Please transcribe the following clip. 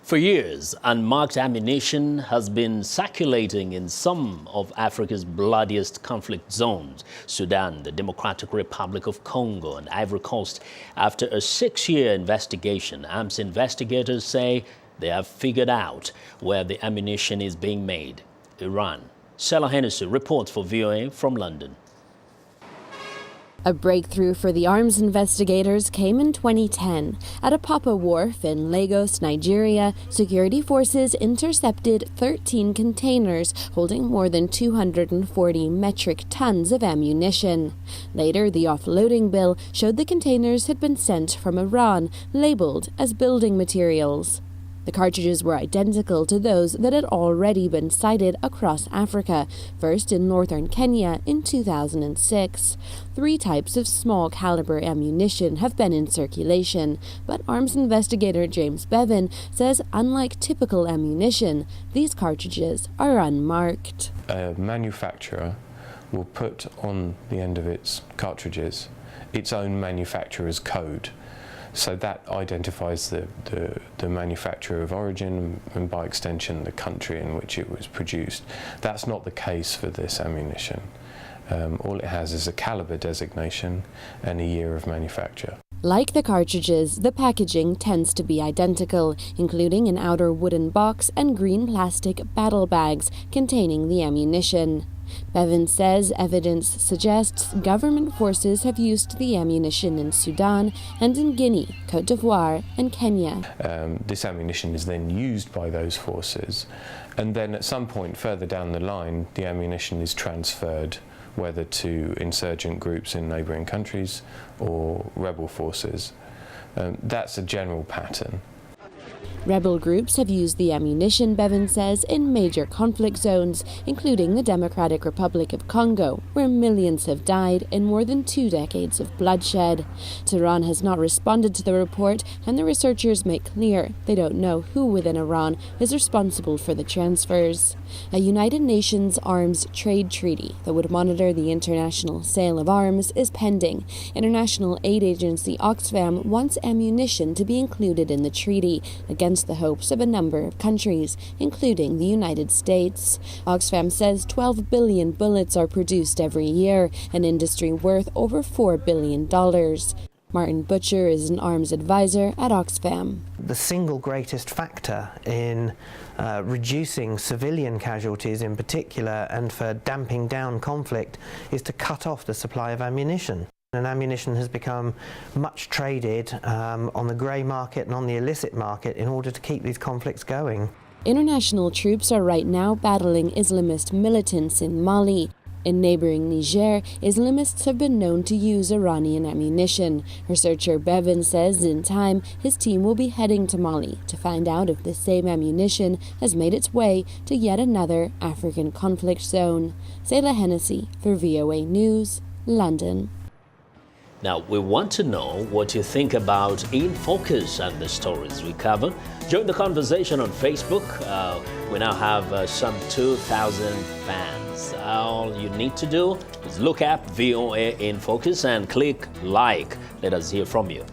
For years, unmarked ammunition has been circulating in some of Africa's bloodiest conflict zones, Sudan, the Democratic Republic of Congo, and Ivory Coast. After a 6-year investigation, arms investigators say they have figured out where the ammunition is being made: Iran. Selah Hennessey reports for VOA from London. A breakthrough for the arms investigators came in 2010. At a Papa wharf in Lagos, Nigeria, security forces intercepted 13 containers holding more than 240 metric tons of ammunition. Later, the offloading bill showed the containers had been sent from Iran, labeled as building materials. The cartridges were identical to those that had already been sighted across Africa, first in northern Kenya in 2006. 3 types of small caliber ammunition have been in circulation, but arms investigator James Bevan says unlike typical ammunition, these cartridges are unmarked. A manufacturer will put on the end of its cartridges its own manufacturer's code. So that identifies the manufacturer of origin and by extension the country in which it was produced. That's not the case for this ammunition. All it has is a caliber designation and a year of manufacture. Like the cartridges, the packaging tends to be identical, including an outer wooden box and green plastic battle bags containing the ammunition. Bevan says evidence suggests government forces have used the ammunition in Sudan and in Guinea, Côte d'Ivoire and Kenya. This ammunition is then used by those forces, and then at some point further down the line the ammunition is transferred, whether to insurgent groups in neighbouring countries or rebel forces. That's a general pattern. Rebel groups have used the ammunition, Bevan says, in major conflict zones, including the Democratic Republic of Congo, where millions have died in more than 2 decades of bloodshed. Tehran has not responded to the report, and the researchers make clear they don't know who within Iran is responsible for the transfers. A United Nations arms trade treaty that would monitor the international sale of arms is pending. International aid agency Oxfam wants ammunition to be included in the treaty, against the hopes of a number of countries, including the United States. Oxfam says 12 billion bullets are produced every year, an industry worth over $4 billion. Martin Butcher is an arms advisor at Oxfam. The single greatest factor in reducing civilian casualties in particular and for damping down conflict is to cut off the supply of ammunition. And ammunition has become much traded on the grey market and on the illicit market in order to keep these conflicts going. International troops are right now battling Islamist militants in Mali. In neighbouring Niger, Islamists have been known to use Iranian ammunition. Researcher Bevan says in time his team will be heading to Mali to find out if the same ammunition has made its way to yet another African conflict zone. Selah Hennessey for VOA News, London. Now, we want to know what you think about In Focus and the stories we cover. Join the conversation on Facebook. We now have some 2,000 fans. All you need to do is look up VOA In Focus and click like. Let us hear from you.